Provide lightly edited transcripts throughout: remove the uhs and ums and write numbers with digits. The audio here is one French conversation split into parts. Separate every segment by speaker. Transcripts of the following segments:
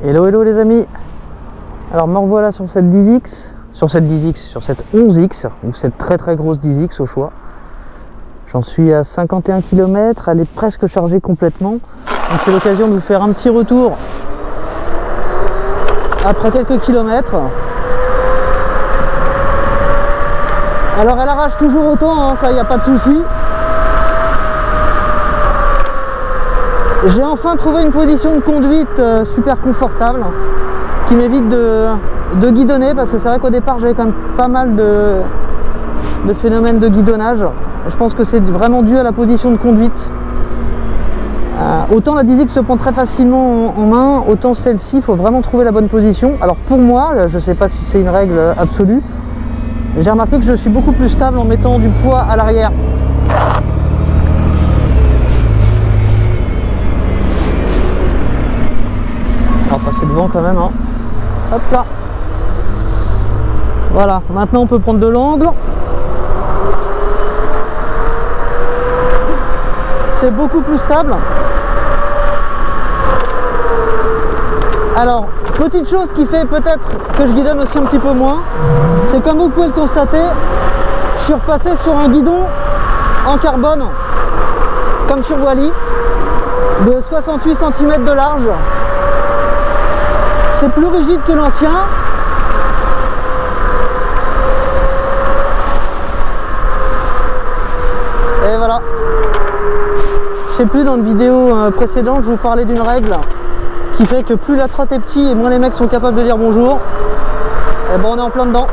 Speaker 1: Hello hello les amis. Alors me revoilà sur cette 10X, sur cette 11X ou cette très grosse 10X au choix. J'en suis à 51 km, elle est presque chargée complètement. Donc c'est l'occasion de vous faire un petit retour après quelques kilomètres. Alors elle arrache toujours autant, hein, ça y a pas de souci. J'ai enfin trouvé une position de conduite super confortable qui m'évite de guidonner, parce que c'est vrai qu'au départ j'avais quand même pas mal de phénomènes de guidonnage. Je pense que c'est vraiment dû à la position de conduite. Autant la 10X se prend très facilement en main, autant celle-ci il faut vraiment trouver la bonne position. Alors pour moi, je ne sais pas si c'est une règle absolue, j'ai remarqué que je suis beaucoup plus stable en mettant du poids à l'arrière. On va passer devant quand même, hein. Hop là. Voilà, maintenant on peut prendre de l'angle. C'est beaucoup plus stable. Alors, petite chose qui fait peut-être que je guidonne aussi un petit peu moins, c'est comme vous pouvez le constater, je suis repassé sur un guidon en carbone, comme sur Wally, de 68 cm de large. C'est plus rigide que l'ancien. Et voilà. Je sais plus, dans une vidéo précédente, je vous parlais d'une règle qui fait que plus la trotte est petite et moins les mecs sont capables de dire bonjour. Et bon, on est en plein dedans.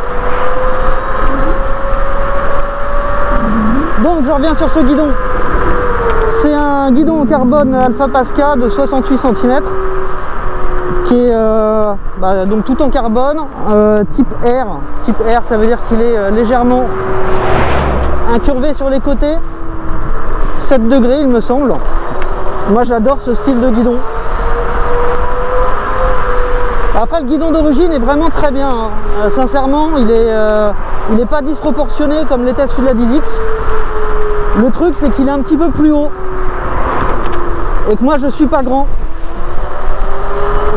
Speaker 1: Donc je reviens sur ce guidon. C'est un guidon en carbone Alpha Pasca de 68 cm qui est donc tout en carbone, type R. Type R, ça veut dire qu'il est légèrement incurvé sur les côtés, 7 degrés il me semble. Moi j'adore ce style de guidon. Après le guidon d'origine est vraiment très bien, hein. Sincèrement il est pas disproportionné comme l'était celui de la 10X. Le truc c'est qu'il est un petit peu plus haut et que moi je suis pas grand.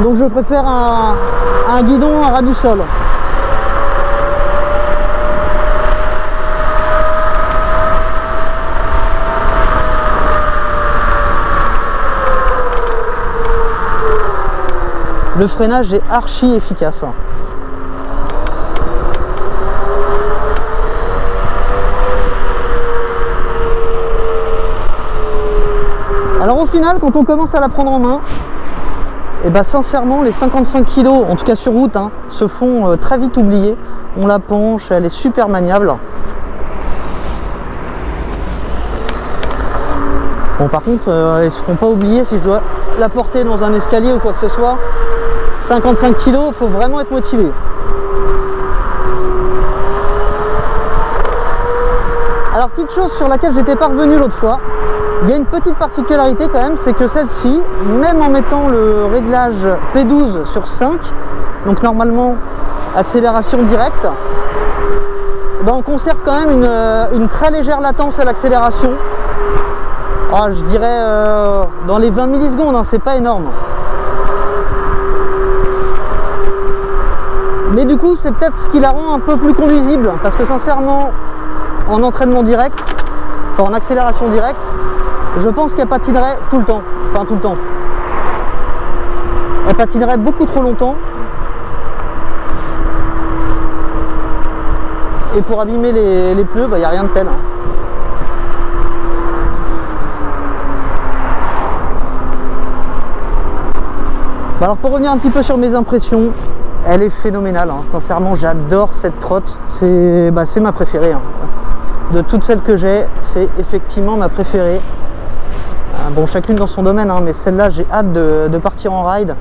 Speaker 1: Donc je préfère un guidon à ras du sol. Le freinage est archi efficace. Alors au final, quand on commence à la prendre en main, et bah sincèrement les 55 kg, en tout cas sur route, hein, se font très vite oublier. On la penche, elle est super maniable. Bon par contre, ils se feront pas oublier si je dois la porter dans un escalier ou quoi que ce soit. 55 kg, il faut vraiment être motivé. Alors petite chose sur laquelle j'étais pas revenu l'autre fois, il y a une petite particularité quand même, c'est que celle-ci, même en mettant le réglage P12 sur 5, donc normalement accélération directe, on conserve quand même une très légère latence à l'accélération. Je dirais dans les 20 millisecondes, hein, c'est pas énorme. Mais du coup c'est peut-être ce qui la rend un peu plus conduisible, parce que sincèrement en entraînement direct, en accélération directe, je pense qu'elle patinerait tout le temps, enfin tout le temps. Elle patinerait beaucoup trop longtemps. Et pour abîmer les pneus, il n'y a rien de tel. Alors pour revenir un petit peu sur mes impressions, elle est phénoménale, hein. Sincèrement j'adore cette trotte, c'est ma préférée, hein. De toutes celles que j'ai, c'est effectivement ma préférée. Bon, chacune dans son domaine, hein, mais celle-là j'ai hâte de partir en ride.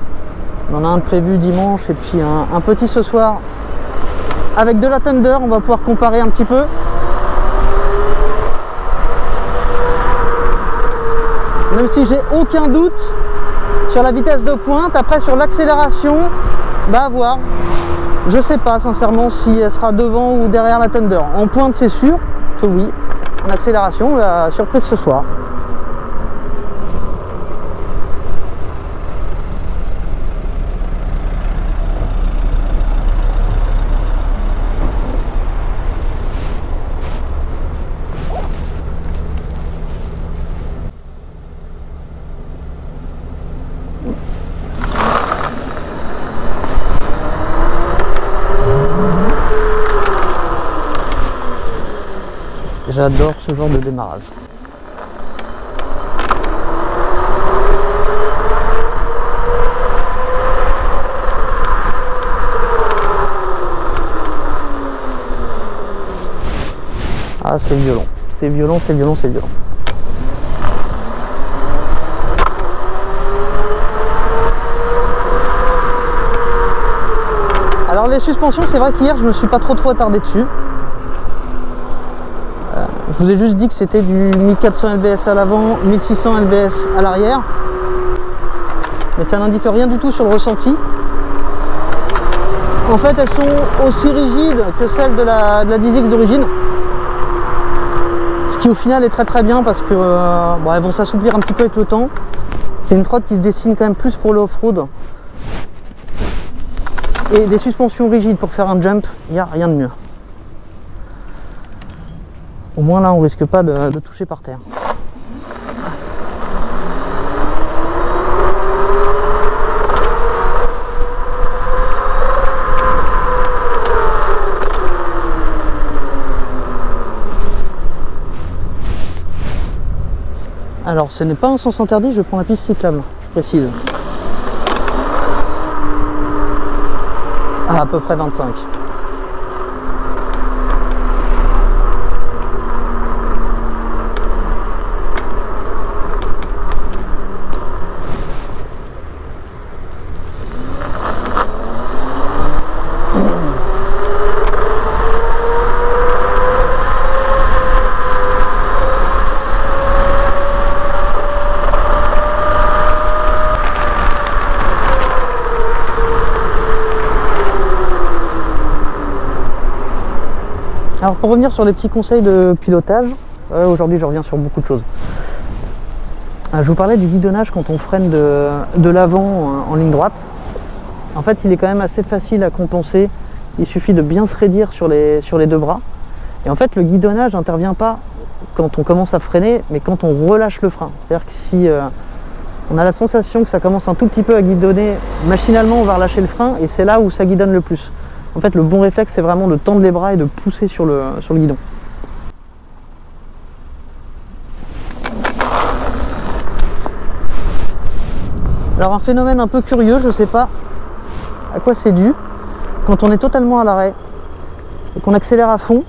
Speaker 1: On en a un de prévu dimanche et puis un petit ce soir avec de la Thunder. On va pouvoir comparer un petit peu. Même si j'ai aucun doute sur la vitesse de pointe, après sur l'accélération, à voir. Je sais pas sincèrement si elle sera devant ou derrière la Thunder. En pointe c'est sûr que oui. En accélération, surprise ce soir. J'adore ce genre de démarrage. Ah, c'est violent. C'est violent, c'est violent, c'est violent. Alors les suspensions, c'est vrai qu'hier je me suis pas trop attardé dessus. Je vous ai juste dit que c'était du 1400 lbs à l'avant, 1600 lbs à l'arrière. Mais ça n'indique rien du tout sur le ressenti. En fait, elles sont aussi rigides que celles de la 10X d'origine. Ce qui au final est très bien parce que bon, elles vont s'assouplir un petit peu avec le temps. C'est une trotte qui se dessine quand même plus pour le off-road. Et des suspensions rigides pour faire un jump, il n'y a rien de mieux. Au moins là on risque pas de toucher par terre. Alors ce n'est pas un sens interdit, je prends la piste cyclable, je précise. À peu près 25. Alors pour revenir sur les petits conseils de pilotage, aujourd'hui je reviens sur beaucoup de choses. Je vous parlais du guidonnage quand on freine de l'avant en ligne droite. En fait il est quand même assez facile à compenser, il suffit de bien se raidir sur les deux bras. Et en fait le guidonnage n'intervient pas quand on commence à freiner, mais quand on relâche le frein. C'est-à-dire que si on a la sensation que ça commence un tout petit peu à guidonner, machinalement on va relâcher le frein et c'est là où ça guidonne le plus. En fait, le bon réflexe, c'est vraiment de tendre les bras et de pousser sur le guidon. Alors, un phénomène un peu curieux, je ne sais pas à quoi c'est dû. Quand on est totalement à l'arrêt et qu'on accélère à fond,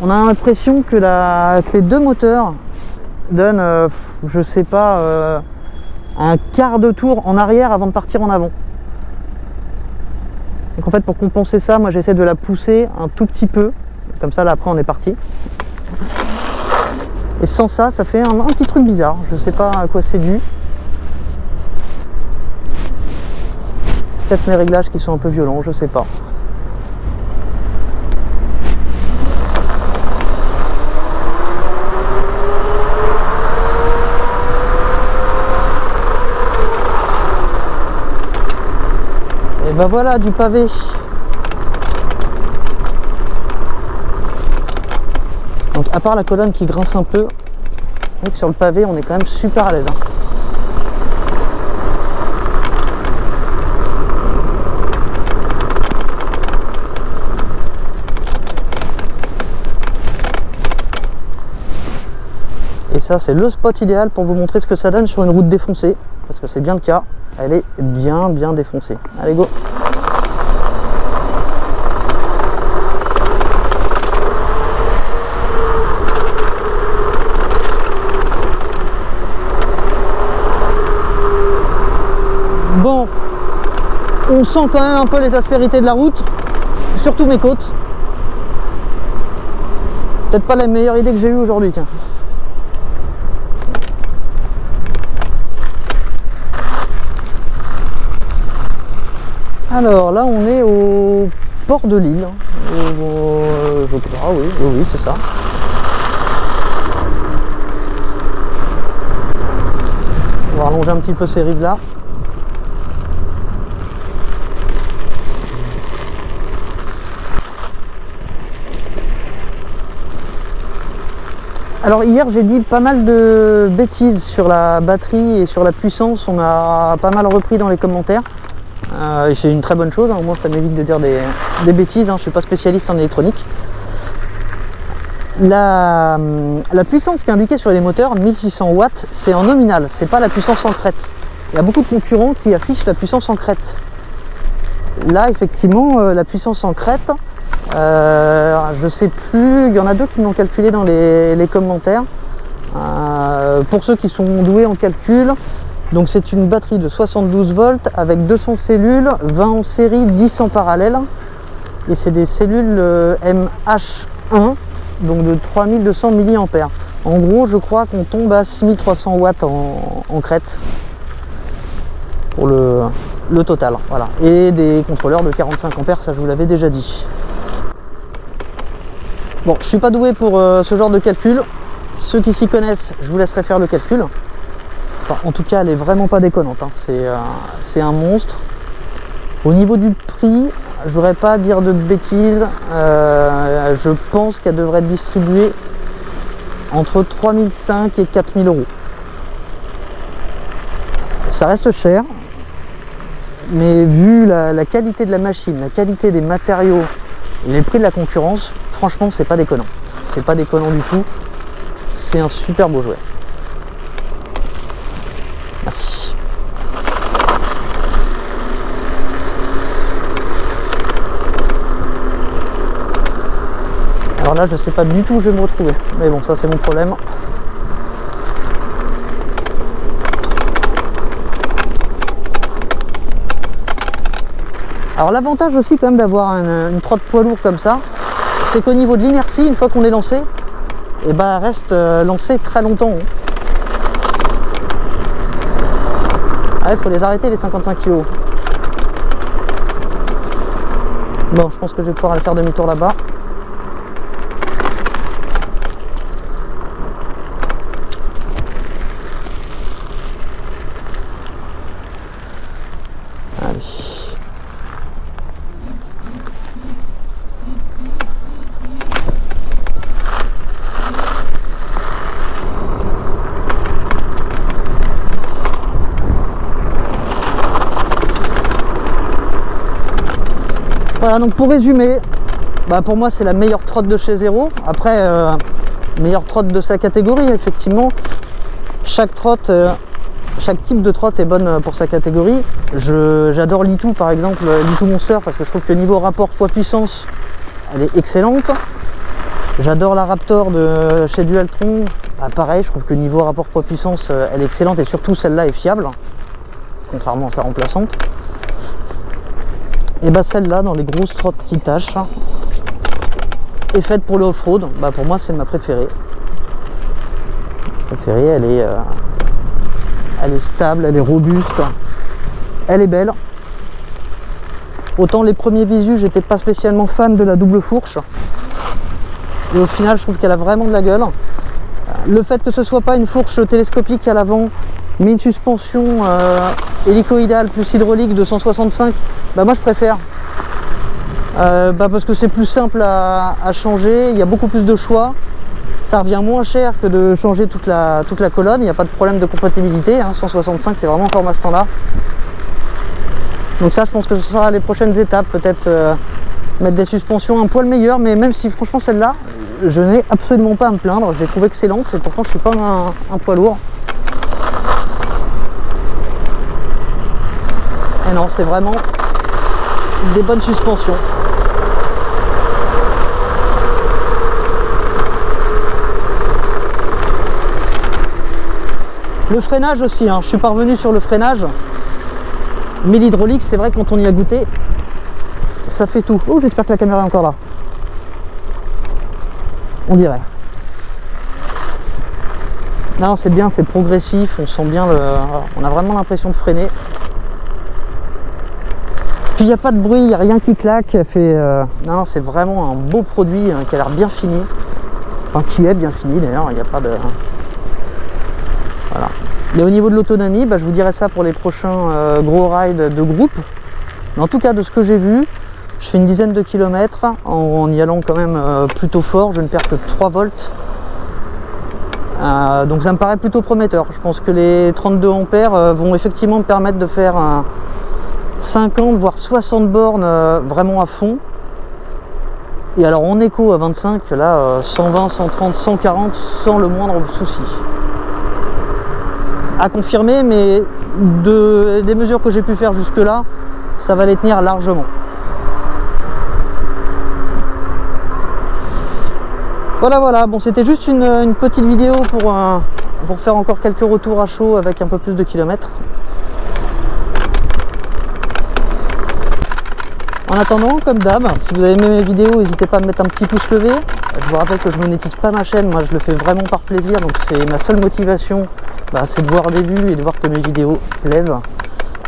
Speaker 1: on a l'impression que les deux moteurs donnent, je ne sais pas, un quart de tour en arrière avant de partir en avant. Donc en fait pour compenser ça, moi j'essaie de la pousser un tout petit peu, comme ça là après on est parti. Et sans ça, ça fait un petit truc bizarre, je sais pas à quoi c'est dû. Peut-être mes réglages qui sont un peu violents, je sais pas. Et ben voilà, du pavé. Donc à part la colonne qui grince un peu, donc sur le pavé on est quand même super à l'aise. Et ça c'est le spot idéal pour vous montrer ce que ça donne sur une route défoncée, parce que c'est bien le cas. Elle est bien défoncée. Allez go! Bon, on sent quand même un peu les aspérités de la route, surtout mes côtes. C'est peut-être pas la meilleure idée que j'ai eue aujourd'hui, tiens. Alors là on est au port de Lille, je crois, oui c'est ça. On va rallonger un petit peu ces rives là. Alors hier j'ai dit pas mal de bêtises sur la batterie et sur la puissance, on m'a pas mal repris dans les commentaires. Et c'est une très bonne chose, hein, au moins ça m'évite de dire des bêtises, hein, je suis pas spécialiste en électronique. La puissance qui est indiquée sur les moteurs, 1600 watts, c'est en nominal, c'est pas la puissance en crête. Il y a beaucoup de concurrents qui affichent la puissance en crête. Là effectivement la puissance en crête, je sais plus, il y en a deux qui l'ont calculé dans les commentaires. Pour ceux qui sont doués en calcul, donc c'est une batterie de 72 volts avec 200 cellules, 20 en série, 10 en parallèle. Et c'est des cellules MH1, donc de 3200 mAh. En gros, je crois qu'on tombe à 6300 watts en crête pour le total. Voilà. Et des contrôleurs de 45 ampères, ça je vous l'avais déjà dit. Bon, je suis pas doué pour ce genre de calcul. Ceux qui s'y connaissent, je vous laisserai faire le calcul. Enfin, en tout cas, elle est vraiment pas déconnante, hein. C'est un monstre. Au niveau du prix, je voudrais pas dire de bêtises. Je pense qu'elle devrait être distribuée entre 3005 et 4000 euros. Ça reste cher, mais vu la qualité de la machine, la qualité des matériaux et les prix de la concurrence, franchement, c'est pas déconnant. C'est pas déconnant du tout. C'est un super beau jouet. Merci. Alors là, je sais pas du tout où je vais me retrouver. Mais bon, ça c'est mon problème. Alors l'avantage aussi quand même d'avoir une trotte poids lourd comme ça, c'est qu'au niveau de l'inertie, une fois qu'on est lancé, et ben elle reste lancée très longtemps. Ah, il faut les arrêter les 55 kg. Bon, je pense que je vais pouvoir aller faire demi-tour là-bas. Allez. Voilà, donc pour résumer, pour moi c'est la meilleure trotte de chez Zero. Après, meilleure trotte de sa catégorie, effectivement. Chaque trotte, chaque type de trotte est bonne pour sa catégorie. J'adore l'E2 par exemple, l'E2 Monster, parce que je trouve que niveau rapport poids-puissance, elle est excellente. J'adore la Raptor de chez Dualtron, pareil, je trouve que niveau rapport poids-puissance, elle est excellente, et surtout celle-là est fiable, contrairement à sa remplaçante. Et celle-là, dans les grosses trottes qui tâchent, est faite pour le off-road. Pour moi, c'est ma préférée. Elle est stable, elle est robuste, elle est belle. Autant les premiers visus, j'étais pas spécialement fan de la double fourche. Et au final, je trouve qu'elle a vraiment de la gueule. Le fait que ce soit pas une fourche télescopique à l'avant, mais une suspension hélicoïdale plus hydraulique de 165, moi je préfère. Parce que c'est plus simple à changer, il y a beaucoup plus de choix, ça revient moins cher que de changer toute la colonne, il n'y a pas de problème de compatibilité, hein, 165 c'est vraiment un format standard. Donc ça, je pense que ce sera les prochaines étapes, peut-être mettre des suspensions un poil meilleures, mais même si franchement celle-là, je n'ai absolument pas à me plaindre, je l'ai trouvée excellente, et pourtant je suis pas un poids lourd. Et non, c'est vraiment des bonnes suspensions. Le freinage aussi, hein, je suis pas revenu sur le freinage, mais l'hydraulique, c'est vrai, quand on y a goûté, ça fait tout. Oh, j'espère que la caméra est encore là. On dirait. Non, c'est bien, c'est progressif, on sent bien on a vraiment l'impression de freiner. Puis il n'y a pas de bruit, il n'y a rien qui claque. Non, c'est vraiment un beau produit, hein, qui a l'air bien fini. Enfin, qui est bien fini d'ailleurs, il n'y a pas de... Voilà. Mais au niveau de l'autonomie, je vous dirai ça pour les prochains gros rides de groupe. Mais en tout cas, de ce que j'ai vu, je fais une dizaine de kilomètres en y allant quand même plutôt fort. Je ne perds que 3 volts. Donc ça me paraît plutôt prometteur. Je pense que les 32 ampères vont effectivement me permettre de faire 50 voire 60 bornes vraiment à fond. Et alors en écho à 25, là 120, 130, 140 sans le moindre souci. À confirmer, mais des mesures que j'ai pu faire jusque là, ça va les tenir largement. Voilà, bon, c'était juste une petite vidéo pour faire encore quelques retours à chaud avec un peu plus de kilomètres. En attendant, comme d'hab, si vous avez aimé mes vidéos, n'hésitez pas à me mettre un petit pouce levé. Je vous rappelle que je ne monétise pas ma chaîne, moi je le fais vraiment par plaisir, donc c'est ma seule motivation, c'est de voir des vues et de voir que mes vidéos plaisent.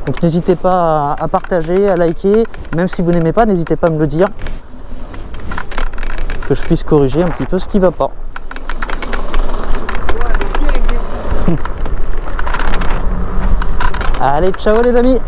Speaker 1: Donc n'hésitez pas à partager, à liker, même si vous n'aimez pas, n'hésitez pas à me le dire, que je puisse corriger un petit peu ce qui va pas. Allez, ciao les amis!